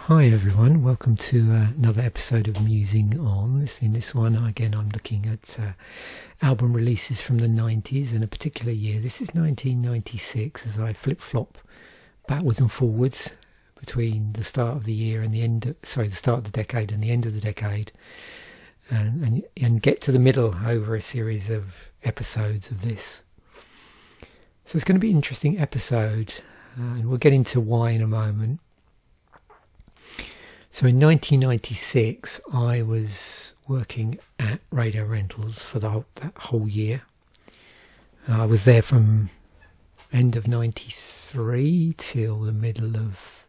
Hi everyone, welcome to another episode of Musing On. In this one, again, I'm looking at album releases from the 90s and a particular year. This is 1996 as I flip-flop backwards and forwards between the start of the year and the start of the decade and the end of the decade, and get to the middle over a series of episodes of this. So it's going to be an interesting episode, and we'll get into why in a moment. So in 1996, I was working at Radio Rentals for that whole year. I was there from end of 93 till the middle of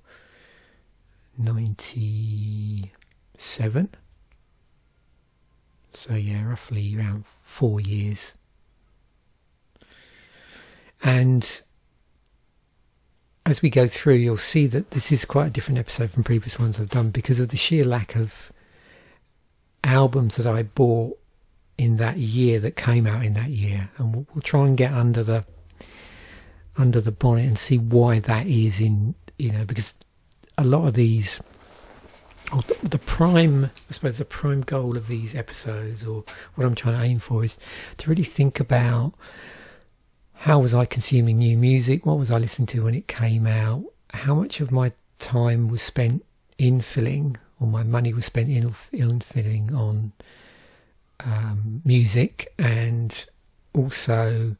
97. So yeah, roughly around 4 years. And as we go through, you'll see that this is quite a different episode from previous ones I've done because of the sheer lack of albums that I bought in that year that came out in that year. And we'll try and get under the bonnet and see why that is because a lot of these, or the prime goal of these episodes, or what I'm trying to aim for, is to really think about how was I consuming new music? What was I listening to when it came out? How much of my time was spent infilling, or my money was spent infilling on music? And also,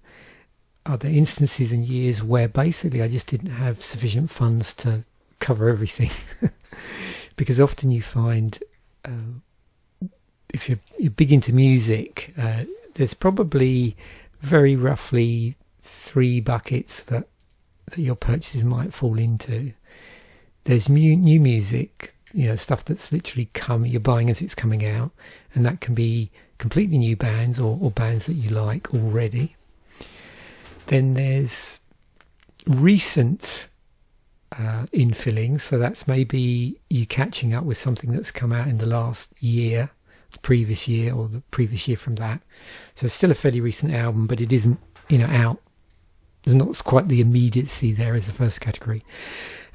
are there instances and years where basically I just didn't have sufficient funds to cover everything? Because often you find, if you're big into music, there's probably very roughly 3 buckets that your purchases might fall into. There's new music, stuff that's literally you're buying as it's coming out, and that can be completely new bands or bands that you like already. Then there's recent infilling, so that's maybe you catching up with something that's come out in the last year, the previous year, or the previous year from that. So it's still a fairly recent album, but it isn't out. There's not quite the immediacy there as the first category.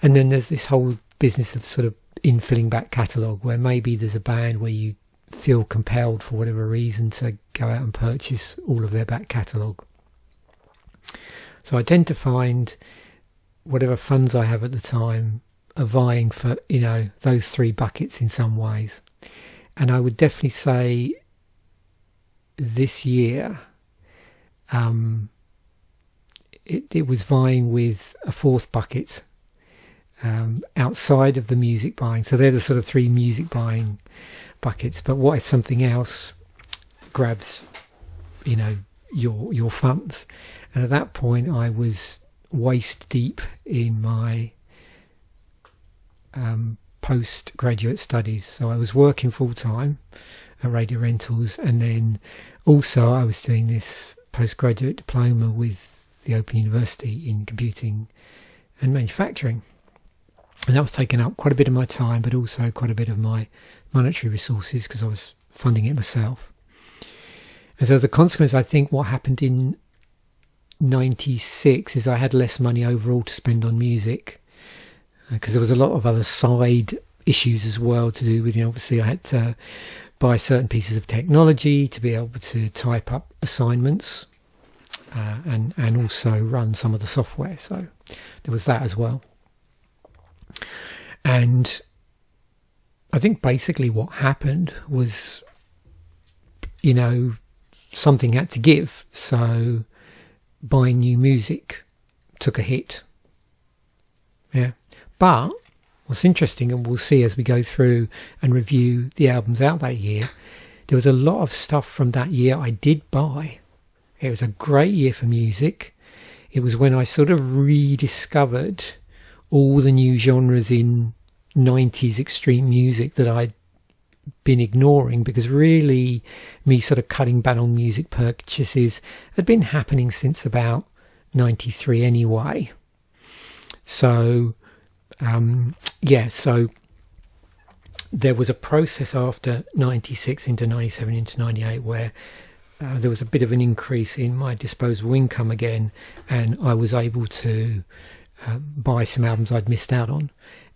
And then there's this whole business of sort of infilling back catalogue, where maybe there's a band where you feel compelled for whatever reason to go out and purchase all of their back catalogue. So I tend to find whatever funds I have at the time are vying for, those 3 buckets in some ways. And I would definitely say this year, it was vying with a 4th bucket outside of the music buying. So they're the sort of 3 music buying buckets. But what if something else grabs, your funds? And at that point, I was waist deep in my postgraduate studies. So I was working full time at Radio Rentals, and then also I was doing this postgraduate diploma with the Open University in computing and manufacturing, and that was taking up quite a bit of my time, but also quite a bit of my monetary resources because I was funding it myself. And so as a consequence, I think what happened in 96 is I had less money overall to spend on music, because there was a lot of other side issues as well to do with, obviously I had to buy certain pieces of technology to be able to type up assignments, and also run some of the software. So there was that as well. And I think basically what happened was, something had to give. So buying new music took a hit. Yeah. But what's interesting, and we'll see as we go through and review the albums out that year, there was a lot of stuff from that year I did buy. It was a great year for music. It was when I sort of rediscovered all the new genres in 90s extreme music that I'd been ignoring, because really me sort of cutting back on music purchases had been happening since about 93 anyway. So so there was a process after 96 into 97 into 98 where there was a bit of an increase in my disposable income again, and I was able to buy some albums I'd missed out on.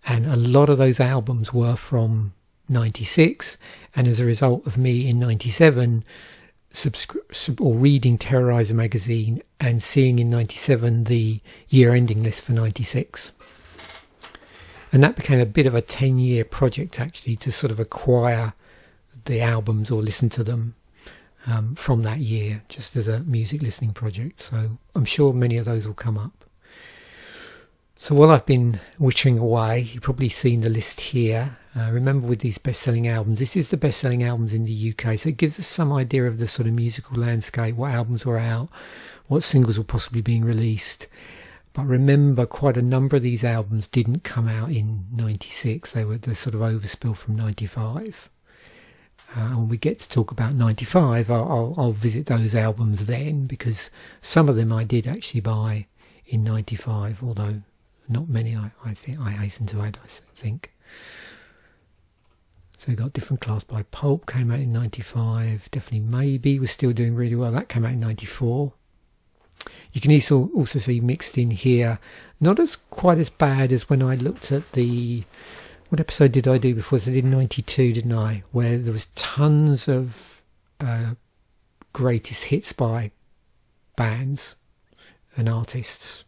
and a lot of those albums were from 96, and as a result of me in 97 or reading Terrorizer magazine and seeing in 97 the year ending list for 96, and that became a bit of a 10-year project actually, to sort of acquire the albums or listen to them from that year, just as a music listening project. So I'm sure many of those will come up. So while I've been wittering away, you've probably seen the list here. Remember, with these best-selling albums, this is the best-selling albums in the UK, so it gives us some idea of the sort of musical landscape, what albums were out, what singles were possibly being released. But remember, quite a number of these albums didn't come out in 96. They were the sort of overspill from 95. When we get to talk about 95, I'll visit those albums then, because some of them I did actually buy in 95, although not many, I think I hasten to add, I think. So we got Different Class by Pulp, came out in 95. Definitely Maybe was still doing really well. That came out in 94. You can also see mixed in here, not as quite as bad as when I looked at what episode did I do before? So I did 92, didn't I? Where there was tons of greatest hits by bands and artists.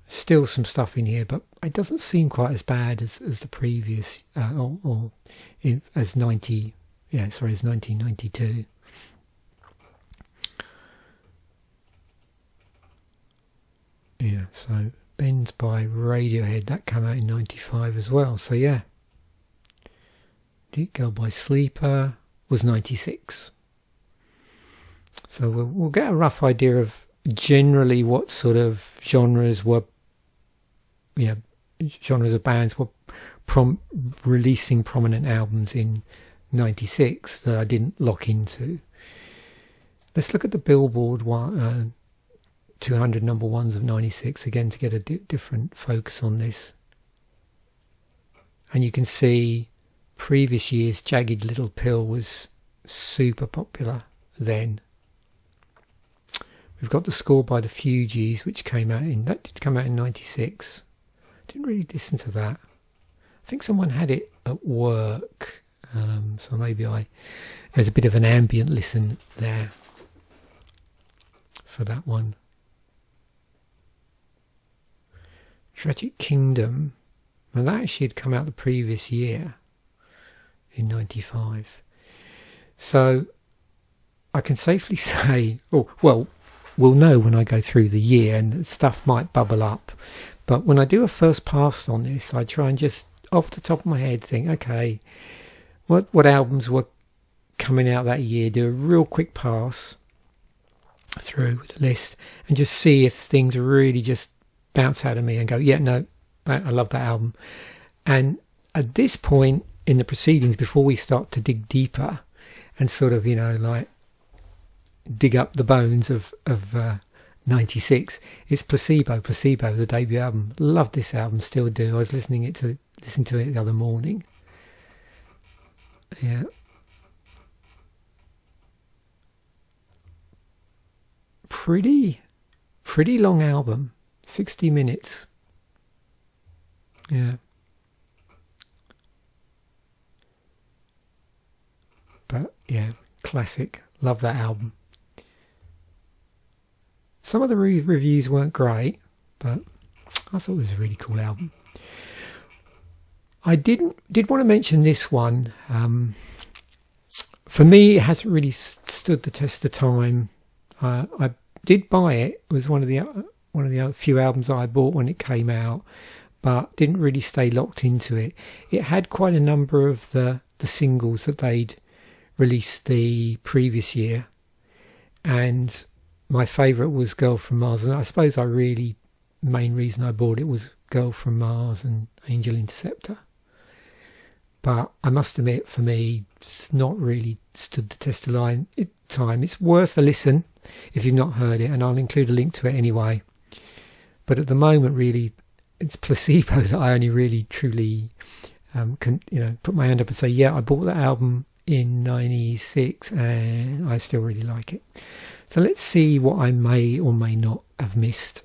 Still some stuff in here, but it doesn't seem quite as bad as the previous, as 1992. Yeah, so Bends by Radiohead, that came out in 95 as well. So yeah, Deep Girl by Sleeper was 96. So we'll get a rough idea of generally what sort of genres of bands were releasing prominent albums in 96 that I didn't lock into. Let's look at the Billboard 200 number ones of 96 again to get a different focus on this. And you can see previous years Jagged Little Pill was super popular then. We've got The Score by the Fugees, which did come out in 96. Didn't really listen to that. I think someone had it at work, so maybe there's a bit of an ambient listen there for that one. Tragic Kingdom, and that actually had come out the previous year in 95. So I can safely say, we'll know when I go through the year, and stuff might bubble up. But when I do a first pass on this, I try and just off the top of my head think, okay, what albums were coming out that year, do a real quick pass through the list and just see if things really just bounce out of me and go, yeah, no, I love that album. And at this point in the proceedings, before we start to dig deeper and sort of, dig up the bones of 96, it's Placebo, the debut album. Love this album, still do. I was listening to it the other morning. Yeah. Pretty long album. 60 minutes. Yeah. But yeah, classic. Love that album. Some of the reviews weren't great, but I thought it was a really cool album. I did want to mention this one. For me, it hasn't really stood the test of time. I did buy it. It was one of the few albums I bought when it came out, but didn't really stay locked into it. It had quite a number of the singles that they'd released the previous year, and my favourite was Girl from Mars, and I suppose main reason I bought it was Girl from Mars and Angel Interceptor. But I must admit, for me, it's not really stood the test of time. It's worth a listen if you've not heard it, and I'll include a link to it anyway. But at the moment, really, it's Placebo that I only really truly can put my hand up and say, yeah, I bought that album in 96 and I still really like it. So let's see what I may or may not have missed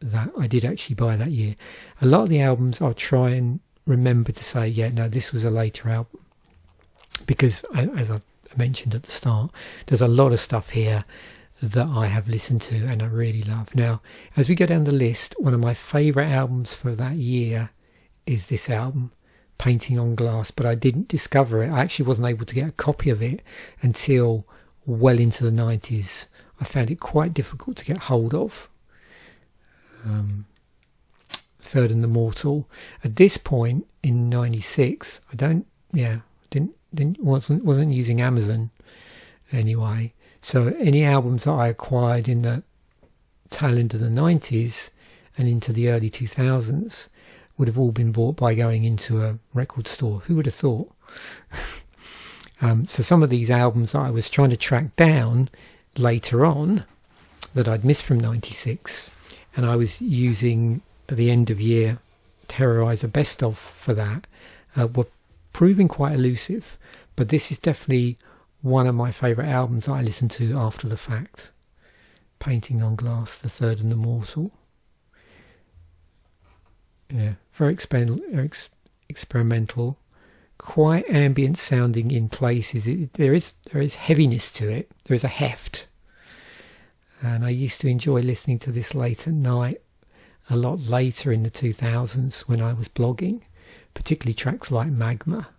that I did actually buy that year. A lot of the albums I'll try and remember to say, yeah, no, this was a later album, because as I mentioned at the start, there's a lot of stuff here that I have listened to and I really love. Now, as we go down the list, one of my favourite albums for that year is this album, Painting on Glass, but I didn't discover it. I actually wasn't able to get a copy of it until well into the 90s. I found it quite difficult to get hold of. Third and the Mortal. At this point in '96, wasn't using Amazon anyway. So any albums that I acquired in the tail end of the 90s and into the early 2000s would have all been bought by going into a record store. Who would have thought? So some of these albums that I was trying to track down later on that I'd missed from '96, and I was using the end of year Terrorizer best of for that, were proving quite elusive. But this is definitely one of my favourite albums that I listened to after the fact. Painting on Glass, The Third and the Mortal. Yeah, very experimental, quite ambient sounding in places. There is heaviness to it. There is a heft. And I used to enjoy listening to this late at night, a lot later in the 2000s when I was blogging, particularly tracks like Magma.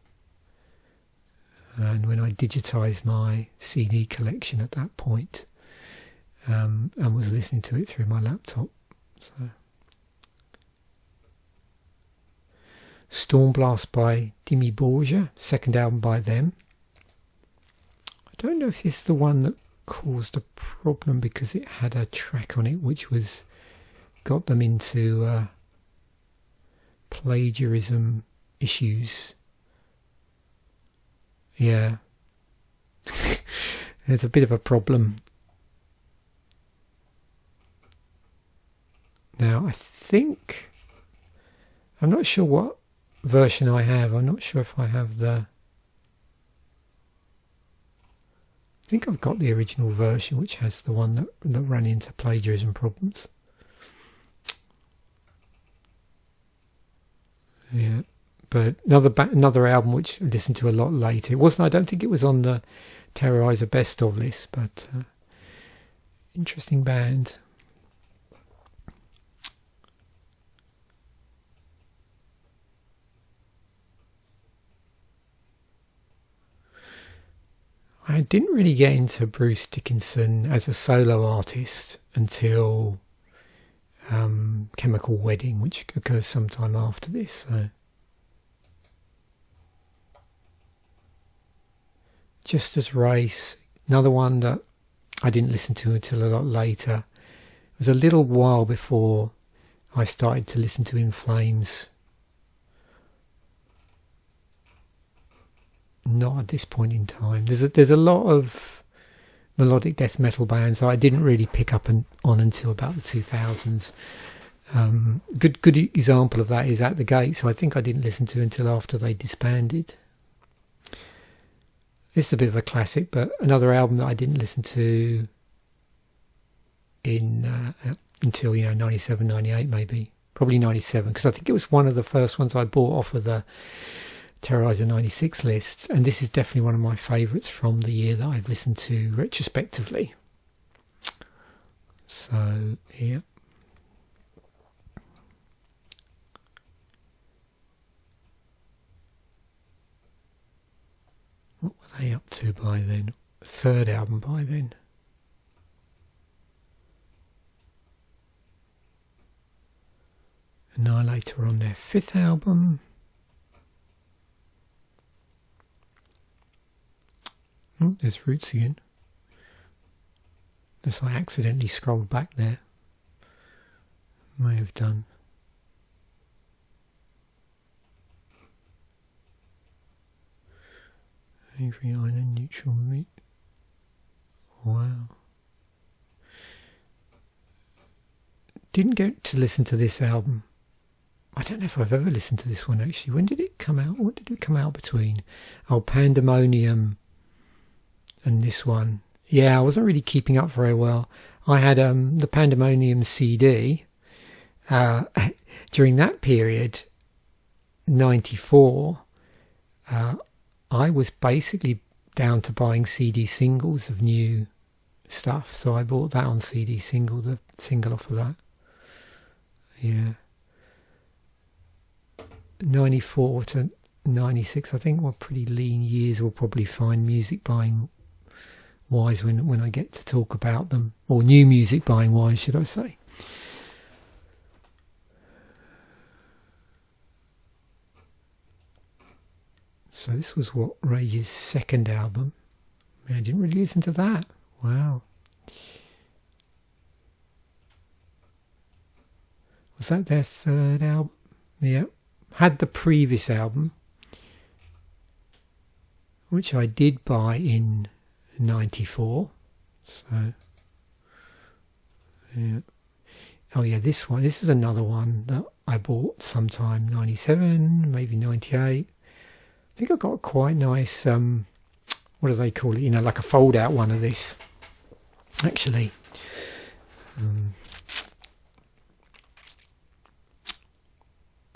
And when I digitised my CD collection at that point, and was listening to it through my laptop. So, Stormblast by Dimmy Borgia, second album by them. I don't know if this is the one that caused a problem because it had a track on it which got them into plagiarism issues. Yeah. There's a bit of a problem. Now, I'm not sure what version I have. I'm not sure if I have I think I've got the original version, which has the one that ran into plagiarism problems. Yeah, but another album which I listened to a lot later. It wasn't. I don't think it was on the Terrorizer Best of list, but interesting band. I didn't really get into Bruce Dickinson as a solo artist until Chemical Wedding, which occurs sometime after this. So. Just as Race, another one that I didn't listen to until a lot later. It was a little while before I started to listen to In Flames. Not at this point in time. There's a lot of melodic death metal bands that I didn't really pick up on until about the 2000s. Good example of that is At the Gates, who I think I didn't listen to until after they disbanded. This is a bit of a classic, but another album that I didn't listen to until 97, 98 maybe. Probably 97, because I think it was one of the first ones I bought off of the Terrorizer 96 lists, and this is definitely one of my favourites from the year that I've listened to retrospectively. So, yeah. What were they up to by then? Third album by then. Annihilator on their fifth album. Oh, there's Roots again. Unless I accidentally scrolled back there. May have done. Avery Island, Neutral Meat. Wow. Didn't get to listen to this album. I don't know if I've ever listened to this one actually. When did it come out? What did it come out between? Oh, Pandemonium and this one. Yeah, I wasn't really keeping up very well. I had the Pandemonium CD, during that period, 94, I was basically down to buying CD singles of new stuff, so I bought that on CD single, the single off of that. Yeah. 94 to 96, I think, were pretty lean years. We'll probably find music buying wise when I get to talk about them, or new music buying wise, should I say. So this was what, Rage's second album. I didn't really listen to that. Wow. Was that their third album? Yeah. Had the previous album, which I did buy in 94. So, yeah. Oh yeah, this one. This is another one that I bought sometime 97, maybe 98. I think I got quite nice, what do they call it? You know, like a fold-out one of this, actually.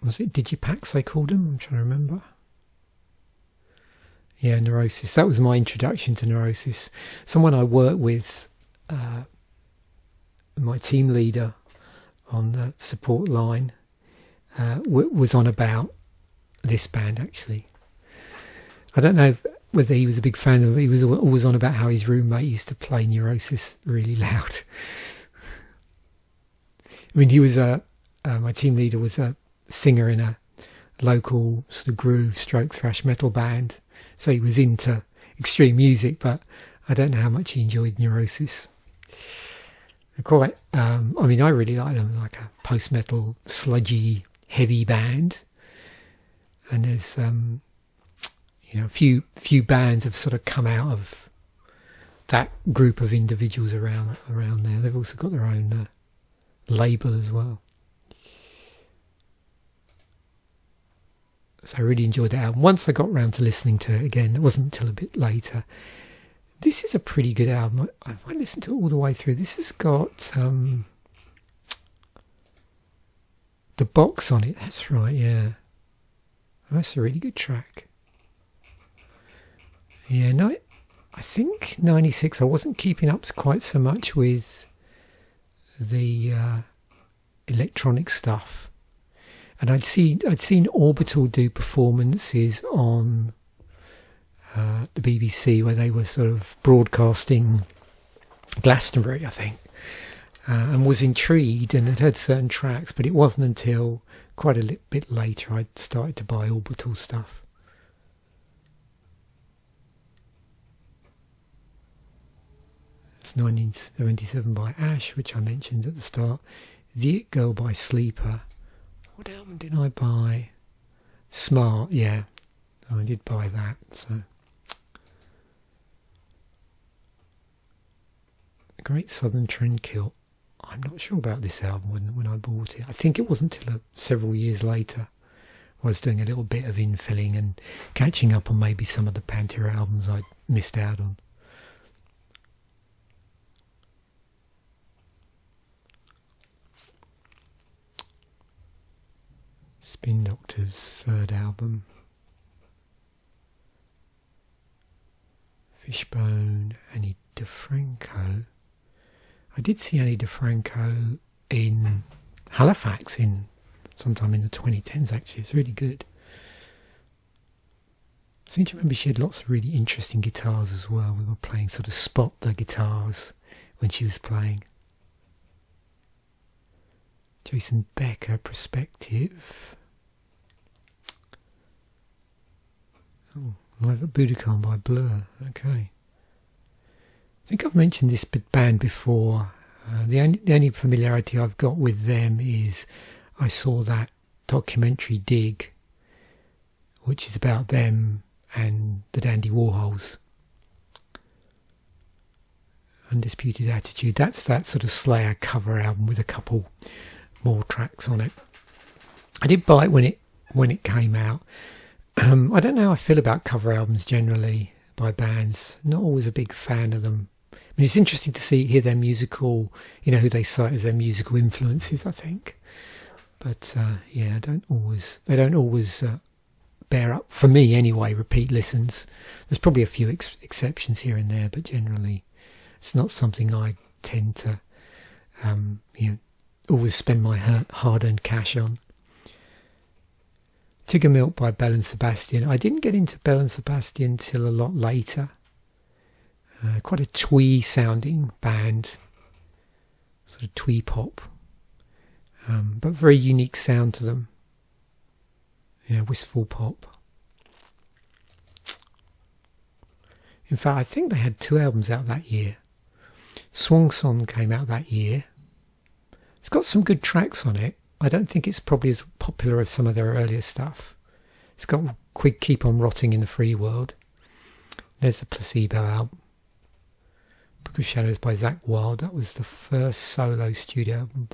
Was it Digipacks they called them? I'm trying to remember. Yeah, Neurosis. That was my introduction to Neurosis. Someone I worked with, my team leader on the support line, was on about this band, actually. I don't know whether he was a big fan of it. He was always on about how his roommate used to play Neurosis really loud. I mean, he was my team leader was a singer in a local sort of groove stroke thrash metal band, so he was into extreme music, but I don't know how much he enjoyed Neurosis. They're quite, I mean, I really like them, like a post-metal, sludgy, heavy band. And there's, you know, a few bands have sort of come out of that group of individuals around there. They've also got their own label as well. So I really enjoyed that album. Once I got round to listening to it again, it wasn't until a bit later. This is a pretty good album. I listened to it all the way through. This has got The Box on it. That's right, yeah. That's a really good track. Yeah, no, I think 96, I wasn't keeping up quite so much with the electronic stuff. And I'd seen Orbital do performances on the BBC where they were sort of broadcasting Glastonbury, I think, and was intrigued and had heard certain tracks, but it wasn't until quite a bit later I started to buy Orbital stuff. It's 1977 by Ash, which I mentioned at the start. The It Girl by Sleeper. What album did I buy? Smart, yeah. I did buy that, so. Great Southern Trendkill. I'm not sure about this album when I bought it. I think it wasn't until several years later I was doing a little bit of infilling and catching up on maybe some of the Pantera albums I'd missed out on. Spin Doctor's third album. Fishbone, Annie DeFranco. I did see Annie DeFranco in Halifax sometime in the 2010s, actually. It's really good. I seem to remember she had lots of really interesting guitars as well. We were playing sort of spot the guitars when she was playing. Jason Becker, Perspective. Oh, Live at Budokan by Blur. Okay. I think I've mentioned this band before. The only familiarity I've got with them is I saw that documentary Dig, which is about them and the Dandy Warhols. Undisputed Attitude. That's that sort of Slayer cover album with a couple more tracks on it. I did buy it when it came out. I don't know how I feel about cover albums generally by bands. Not always a big fan of them. I mean, it's interesting to hear their musical, who they cite as their musical influences, I think. But yeah, they don't always bear up, for me anyway, repeat listens. There's probably a few exceptions here and there, but generally it's not something I tend to always spend my hard-earned cash on. Tigger Milk by Belle and Sebastian. I didn't get into Belle and Sebastian till a lot later. Quite a twee sounding band, sort of twee pop, but very unique sound to them. Yeah, wistful pop. In fact, I think they had 2 albums out that year. Swan Song came out that year. It's got some good tracks on it. I don't think it's probably as popular as some of their earlier stuff. It's got Quick Keep On Rotting in the Free World. There's the Placebo album. Book of Shadows by Zakk Wylde. That was the first solo studio album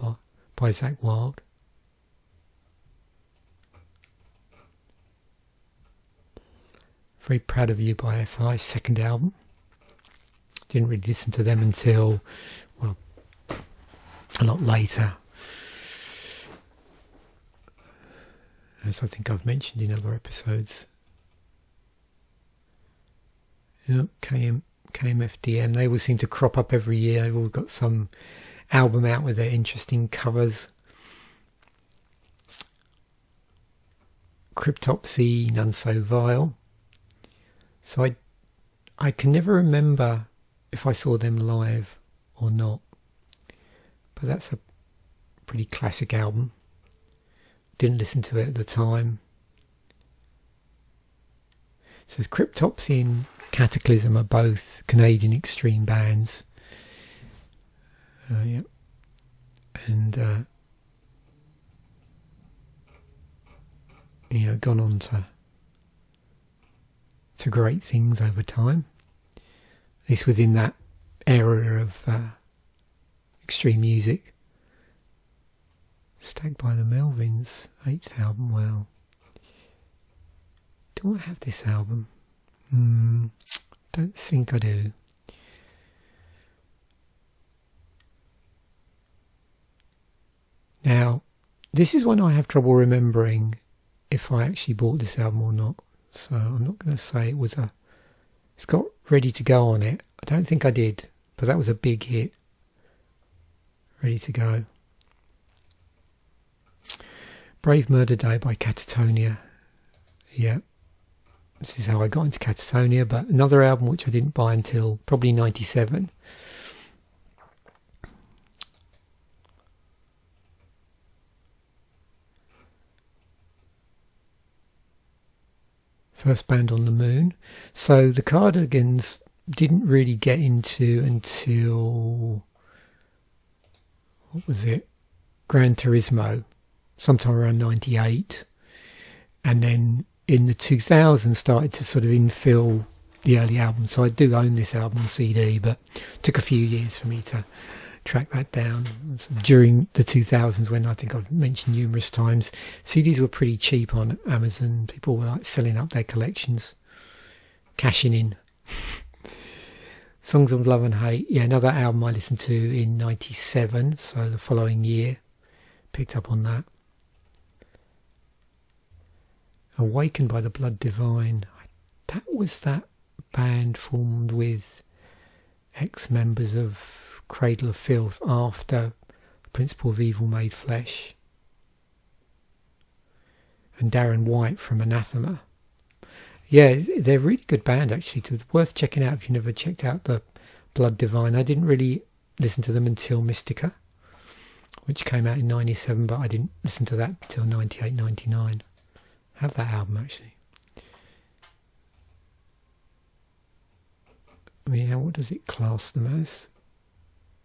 by Zakk Wylde. Very Proud of You by FI's second album. Didn't really listen to them until, well, a lot later. As I think I've mentioned in other episodes. KMFDM, they all seem to crop up every year. They've all got some album out with their interesting covers. Cryptopsy, None So Vile. So I can never remember if I saw them live or not. But that's a pretty classic album. Didn't listen to it at the time. It says Cryptopsy and Cataclysm are both Canadian extreme bands. Yep. And gone on to great things over time. At least within that era of extreme music. Stacked by the Melvins, 8th album. Well, do I have this album? Don't think I do. Now, this is one I have trouble remembering if I actually bought this album or not. So I'm not going to say it's got Ready to Go on it. I don't think I did, but that was a big hit. Ready to Go. Brave Murder Day by Catatonia. Yeah, this is how I got into Catatonia, but another album which I didn't buy until probably 97. First Band on the Moon. So the Cardigans didn't really get into until, what was it? Gran Turismo, sometime around 98. And then in the 2000s started to sort of infill the early albums. So I do own this album on CD, but it took a few years for me to track that down. During the 2000s, when I think I've mentioned numerous times, CDs were pretty cheap on Amazon. People were like selling up their collections, cashing in. Songs of Love and Hate. Yeah, another album I listened to in 97, so the following year. Picked up on that. Awakened by the Blood Divine. That was that band formed with ex-members of Cradle of Filth after Principle of Evil made Flesh, and Darren White from Anathema. Yeah, they're a really good band actually. Worth checking out if you never checked out the Blood Divine. I didn't really listen to them until Mystica, which came out in 97, but I didn't listen to that until 98, 99. I have that album actually. I mean, what does it class them as?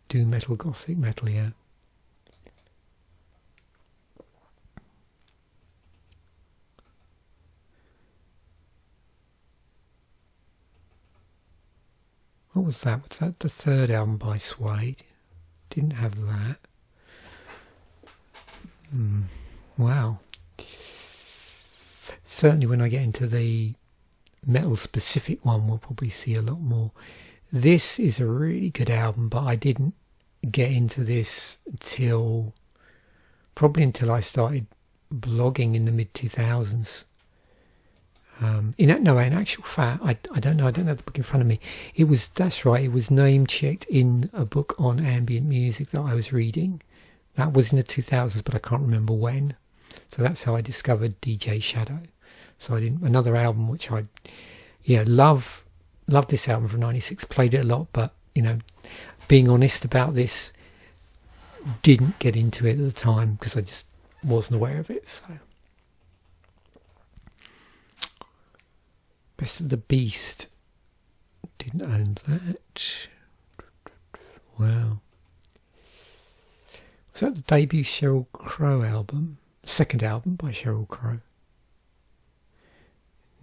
Doom metal, gothic metal, yeah. What was that? Was that the third album by Suede? Didn't have that. Wow. Certainly when I get into the metal specific one, we'll probably see a lot more. This is a really good album, but I didn't get into this until probably until I started blogging in the mid-2000s. In actual fact, I don't know. I don't have the book in front of me. That's right. It was name checked in a book on ambient music that I was reading. That was in the 2000s, but I can't remember when. So that's how I discovered DJ Shadow. So another album which I, love this album from '96. Played it a lot, but being honest about this, didn't get into it at the time because I just wasn't aware of it. So. Best of the Beast. Didn't own that. Wow. Was that the debut Sheryl Crow album? Second album by Sheryl Crow.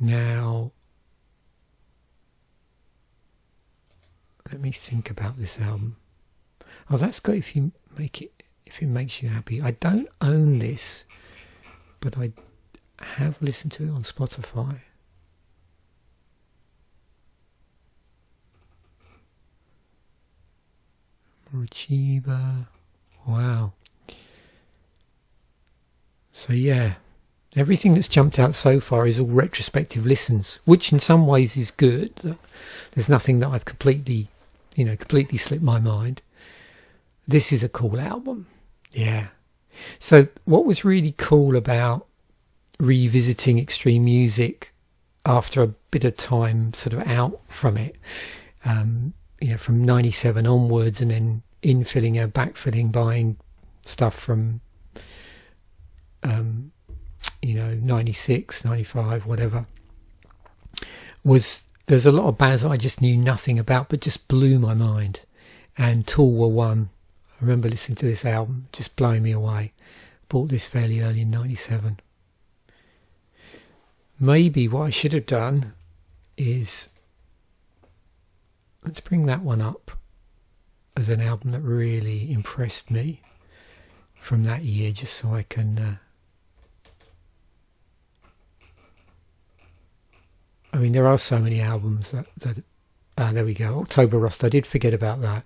Now, let me think about this album. Oh, that's good if it makes you happy. I don't own this, but I have listened to it on Spotify. Chiba. Wow. So yeah, everything that's jumped out so far is all retrospective listens, which in some ways is good. There's nothing that I've completely slipped my mind. This is a cool album. Yeah. So what was really cool about revisiting extreme music after a bit of time sort of out from it, from 97 onwards, and then infilling or backfilling, buying stuff from 96, 95, whatever, there's a lot of bands that I just knew nothing about but just blew my mind, and Tool were one. I remember listening to this album, just blowing me away. Bought this fairly early in 97. Maybe what I should have done is, let's bring that one up as an album that really impressed me from that year, just so I can... there are so many albums that there we go, October Rust. I did forget about that.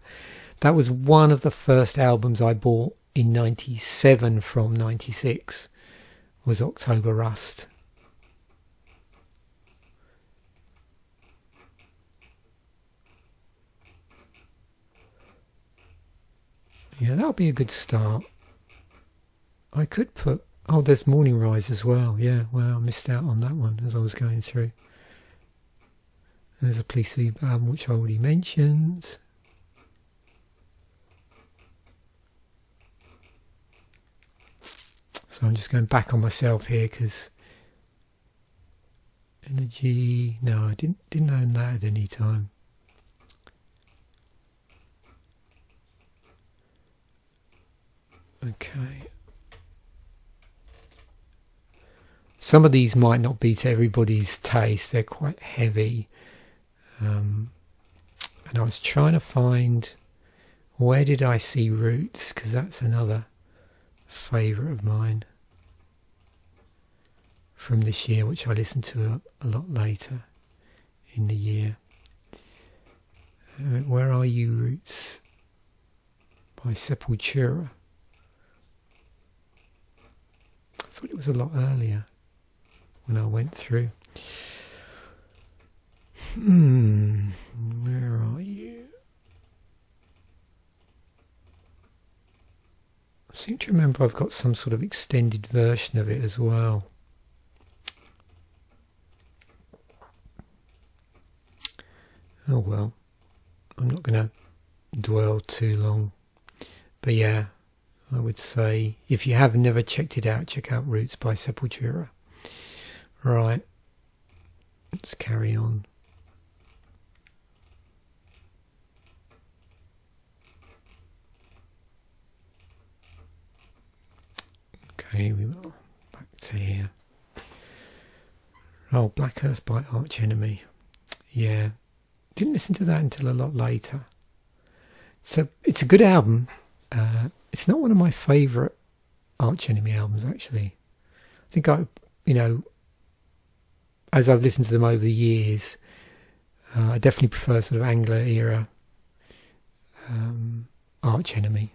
That was one of the first albums I bought in 97 from 96, was October Rust. Yeah, that'll be a good start. I could put... Oh, there's Morning Rise as well. Yeah, well, I missed out on that one as I was going through. There's a Police album which I already mentioned. So I'm just going back on myself here because Energy... No, I didn't own that at any time. Okay. Some of these might not be to everybody's taste. They're quite heavy. And I was trying to find, where did I see Roots? Because that's another favourite of mine from this year, which I listened to a lot later in the year. Where Are You, Roots? By Sepultura. I thought it was a lot earlier when I went through. Where are you? I seem to remember I've got some sort of extended version of it as well. Oh well, I'm not going to dwell too long. But yeah, I would say if you have never checked it out, check out Roots by Sepultura. Right, let's carry on. Okay, we will back to here. Oh, Black Earth by Arch Enemy. Yeah, didn't listen to that until a lot later. So it's a good album. It's not one of my favourite Arch Enemy albums, actually. I think as I've listened to them over the years, I definitely prefer sort of Angler era Arch Enemy.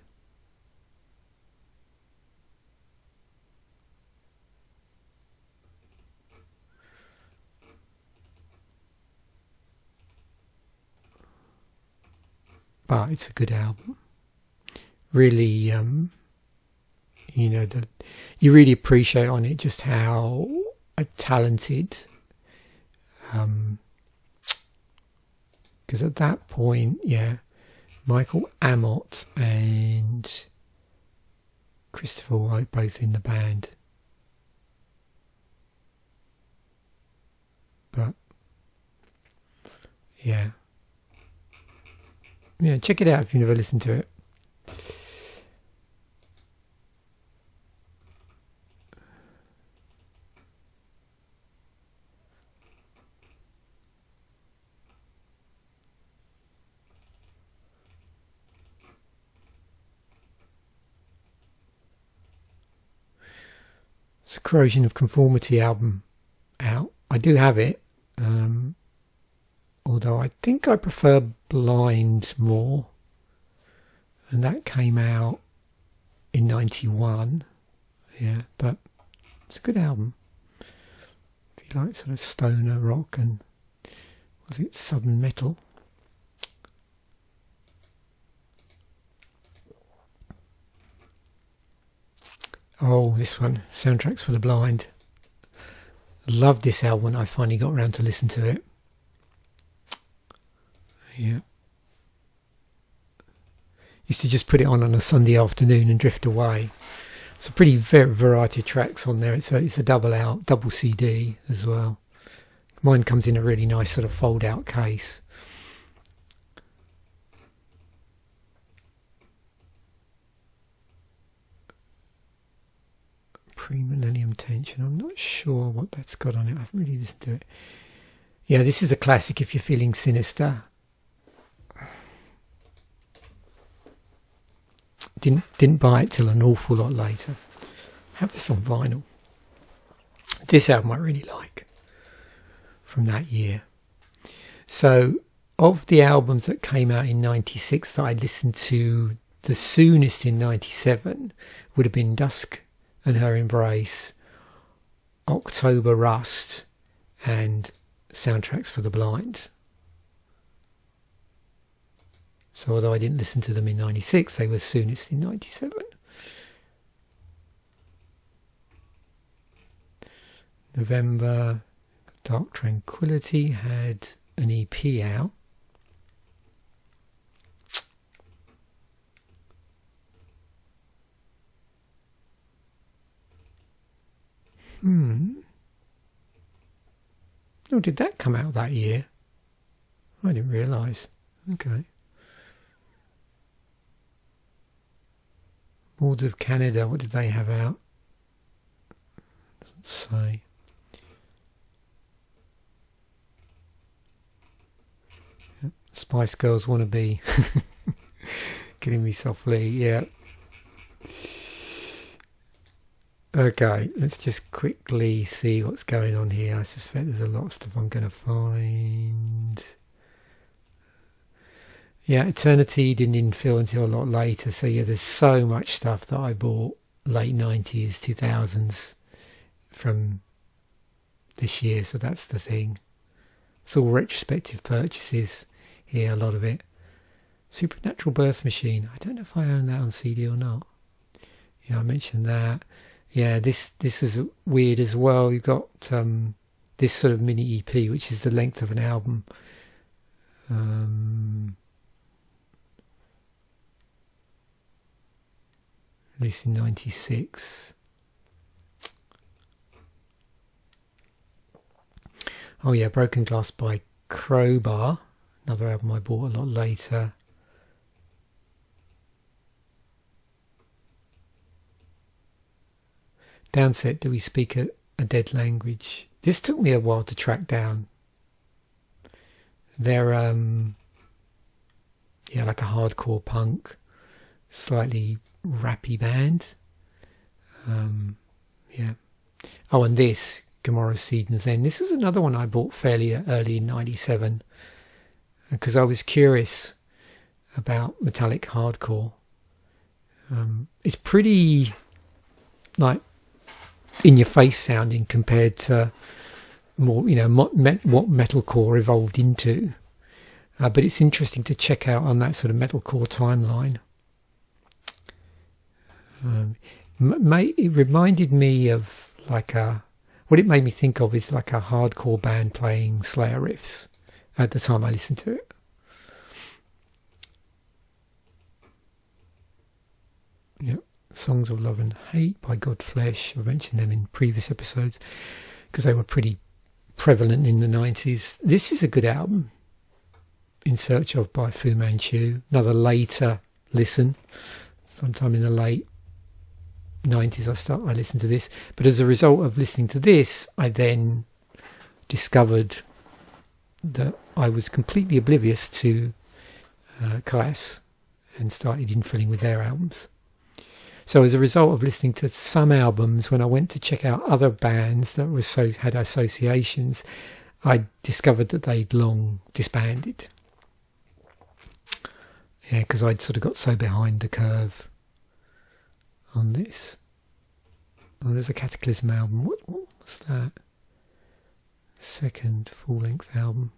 but it's a good album. Really, you know, you really appreciate on it just how talented, because at that point, yeah, Michael Amott and Christopher White both in the band. But yeah, check it out if you've never listened to it. It's a Corrosion of Conformity album out. I do have it, although I think I prefer Blind more, and that came out in 91. Yeah, but it's a good album if you like sort of stoner rock and was it southern metal. Oh, this one, Soundtracks for the Blind. Loved this album when I finally got around to listen to it. Yeah. Used to just put it on a Sunday afternoon and drift away. It's a pretty variety of tracks on there. It's a double CD as well. Mine comes in a really nice sort of fold out case. Pre-Millennium Tension. I'm not sure what that's got on it. I haven't really listened to it. Yeah, this is a classic if you're feeling sinister. Didn't buy it till an awful lot later. Have this on vinyl. This album I really like from that year. So of the albums that came out in 96 that I listened to the soonest in 97 would have been Dusk and Her Embrace, October Rust, and Soundtracks for the Blind. So although I didn't listen to them in 96, they were soonest in 97. November, Dark Tranquility had an EP out. Oh, did that come out that year? I didn't realise. Okay. Lords of Canada, what did they have out? Doesn't say. Yep. Spice Girls Wannabe. Killing Me Softly, yeah. Okay, let's just quickly see what's going on here. I suspect there's a lot of stuff I'm going to find. Yeah, Eternity didn't infill until a lot later. So yeah, there's so much stuff that I bought late 90s, 2000s from this year. So that's the thing. It's all retrospective purchases here, a lot of it. Supernatural Birth Machine. I don't know if I own that on CD or not. Yeah, I mentioned that. Yeah, this is weird as well. You've got this sort of mini EP, which is the length of an album. Released in 96. Oh yeah, Broken Glass by Crowbar. Another album I bought a lot later. Downset, Do We Speak a Dead Language? This took me a while to track down. They're like a hardcore punk, slightly rappy band. Yeah. Oh, and this, Gomorrah Seed and Zen. This was another one I bought fairly early in 97 because I was curious about metallic hardcore. It's pretty like in your face sounding compared to more, what metalcore evolved into. But it's interesting to check out on that sort of metalcore timeline. It reminded me of what it made me think of is like a hardcore band playing Slayer riffs at the time I listened to it. Yep. Songs of Love and Hate by Godflesh. I've mentioned them in previous episodes because they were pretty prevalent in the 90s. This is a good album. In Search of by Fu Manchu. Another later listen. Sometime in the late 90s I listened to this. But as a result of listening to this, I then discovered that I was completely oblivious to Class and started infilling with their albums. So as a result of listening to some albums, when I went to check out other bands that had associations, I discovered that they'd long disbanded. Yeah, because I'd sort of got so behind the curve on this. Oh, there's a Cataclysm album. What was that? Second full-length album.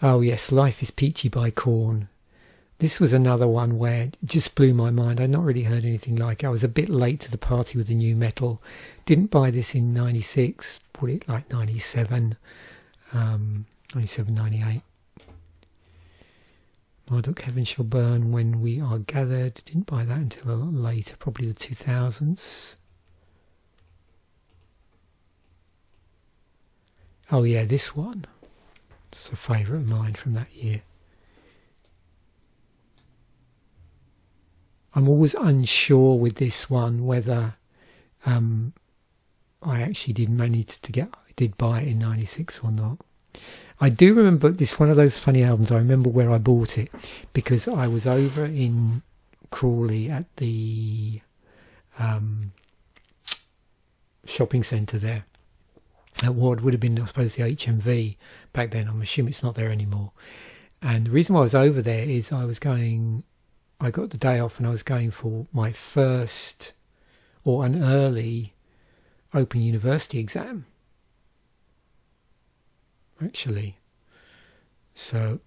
Oh yes, Life is Peachy by Korn. This was another one where it just blew my mind. I'd not really heard anything like it. I was a bit late to the party with the new metal. Didn't buy this in 96, bought it like 97, 97, 98. Marduk, Heaven Shall Burn, When We Are Gathered. Didn't buy that until a lot later, probably the 2000s. Oh yeah, this one. It's a favourite of mine from that year. I'm always unsure with this one whether I actually did buy it in 96 or not. I do remember this one of those funny albums. I remember where I bought it because I was over in Crawley at the shopping centre there at what would have been, I suppose, the HMV back then. I'm assuming it's not there anymore. And the reason why I was over there is I got the day off and I was going for my first or an early Open University exam. Actually. So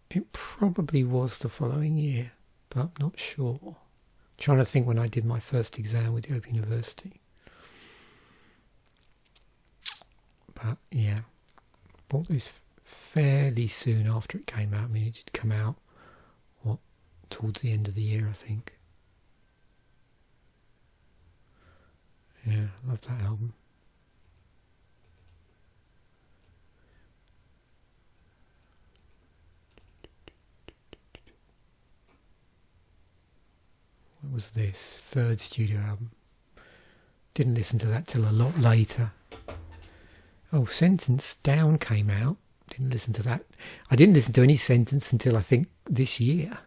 it probably was the following year, but I'm not sure. I'm trying to think when I did my first exam with the Open University. But yeah, bought this fairly soon after it came out. I mean, it did come out towards the end of the year, I think. Yeah, love that album. What was this? Third studio album. Didn't listen to that till a lot later. Oh, Sentence Down came out. Didn't listen to that. I didn't listen to any Sentence until I think this year.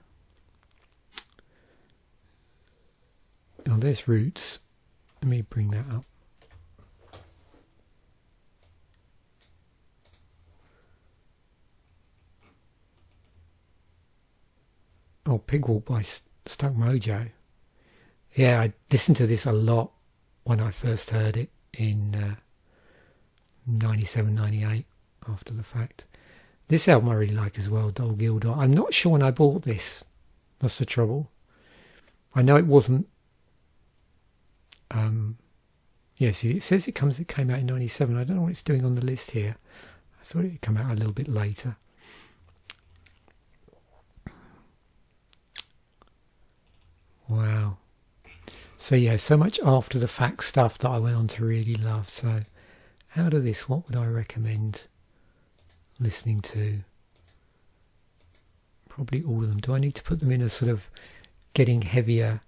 Oh, there's Roots. Let me bring that up. Oh, Pigwalk by Stuck Mojo. Yeah, I listened to this a lot when I first heard it in 97, 98 after the fact. This album I really like as well, Dol Gildor. I'm not sure when I bought this. That's the trouble. I know it wasn't. See, it says it came out in 97. I don't know what it's doing on the list here. I thought it would come out a little bit later. Wow. So yeah, so much after the fact stuff that I went on to really love. So out of this, what would I recommend listening to? Probably all of them. Do I need to put them in a sort of getting heavier?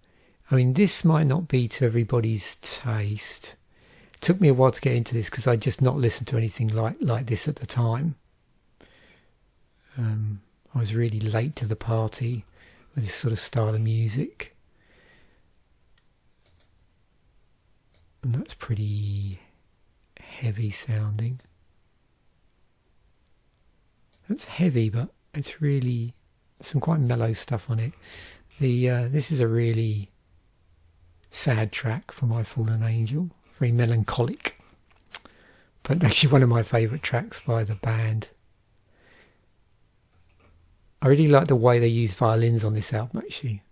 I mean, this might not be to everybody's taste. It took me a while to get into this because I just not listened to anything like this at the time. I was really late to the party with this sort of style of music. And that's pretty heavy sounding. That's heavy, but it's really some quite mellow stuff on it. This is a really sad track for My Fallen Angel, very melancholic, but actually one of my favourite tracks by the band. I really like the way they use violins on this album, actually.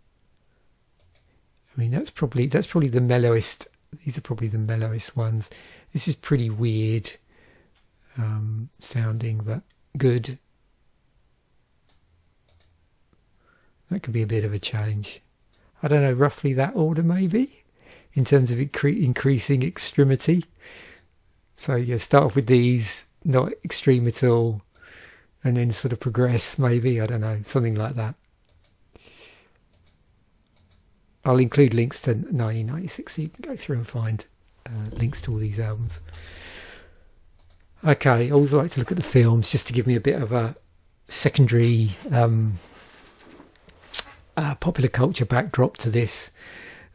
I mean, that's probably the mellowest. These are probably the mellowest ones. This is pretty weird sounding, but good. That could be a bit of a challenge. I don't know, roughly that order maybe, in terms of increasing extremity. So yeah, start off with these, not extreme at all, and then sort of progress maybe, I don't know, something like that. I'll include links to 1996 so you can go through and find links to all these albums. Okay, I always like to look at the films just to give me a bit of a secondary popular culture backdrop to this.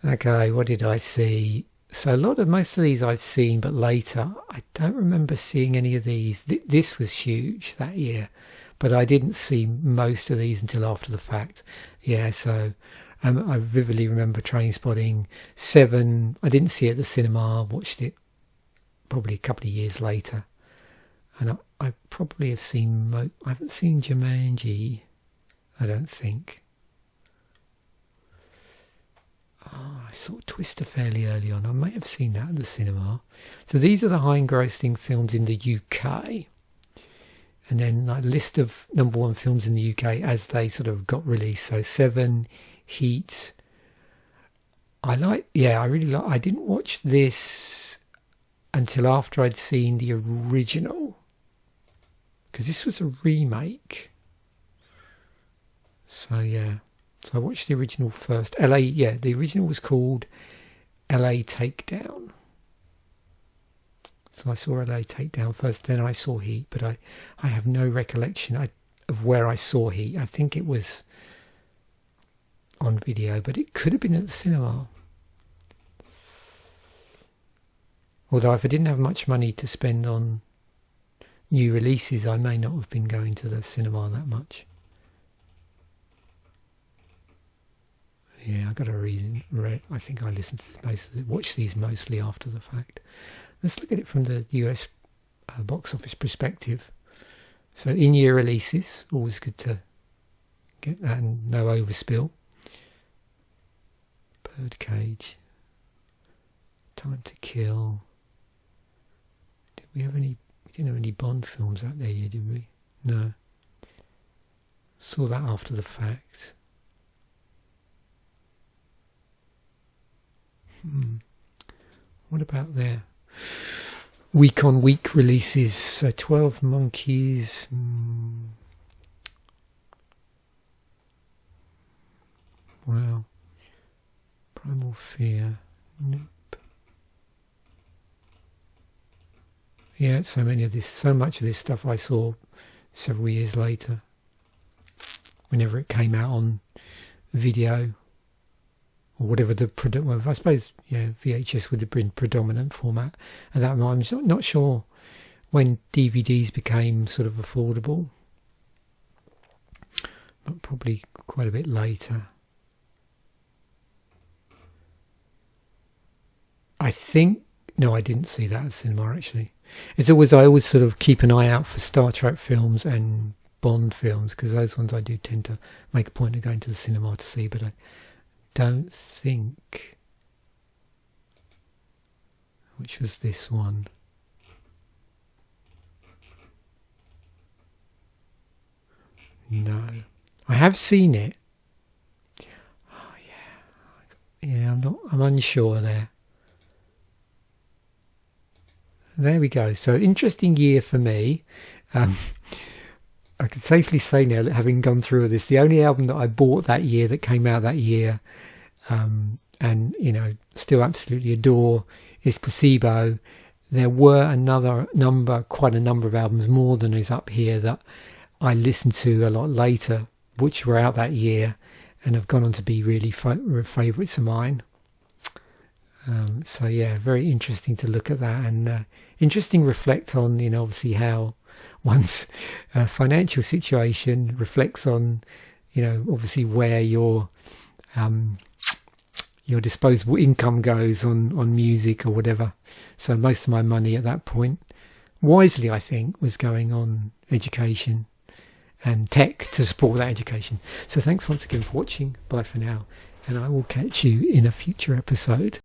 Okay, what did I see? So most of these I've seen, but later. I don't remember seeing any of these. This was huge that year, but I didn't see most of these until after the fact. Yeah, so I vividly remember Trainspotting. 7, I didn't see it at the cinema, watched it probably a couple of years later. And I probably have seen, I haven't seen Jumanji, I don't think. Oh, I saw Twister fairly early on. I may have seen that at the cinema. So these are the high-grossing films in the UK. And then a list of #1 films in the UK as they sort of got released. So 7, Heat. I didn't watch this until after I'd seen the original, because this was a remake. So yeah. So I watched the original first. The original was called LA Takedown. So I saw LA Takedown first, then I saw Heat, but I have no recollection of where I saw Heat. I think it was on video, but it could have been at the cinema. Although if I didn't have much money to spend on new releases, I may not have been going to the cinema that much. Yeah, I got a reason. I think I listened to watch these mostly after the fact. Let's look at it from the US box office perspective. So in-year releases, always good to get that and no overspill. Birdcage, Time to Kill. We didn't have any Bond films out there yet, did we? No. Saw that after the fact. What about their week-on-week releases? So 12 Monkeys. Wow. Primal Fear. Nope. Yeah, so much of this stuff I saw several years later, whenever it came out on video. Or whatever I suppose, VHS would have been predominant format at that moment. I'm not sure when DVDs became sort of affordable, but probably quite a bit later. I didn't see that at cinema actually. I always sort of keep an eye out for Star Trek films and Bond films, because those ones I do tend to make a point of going to the cinema to see, but I don't think, which was this one. No, I have seen it. Oh yeah, I'm unsure there. There we go. So interesting year for me. I can safely say now, that having gone through this, the only album that I bought that year, that came out that year, and still absolutely adore, is Placebo. There were quite a number of albums more than is up here that I listened to a lot later, which were out that year and have gone on to be really favourites of mine. So yeah, very interesting to look at that, and interesting to reflect on, obviously how one's financial situation reflects on, obviously where your disposable income goes on music or whatever. So most of my money at that point, wisely I think, was going on education and tech to support that education. So thanks once again for watching. Bye for now, and I will catch you in a future episode.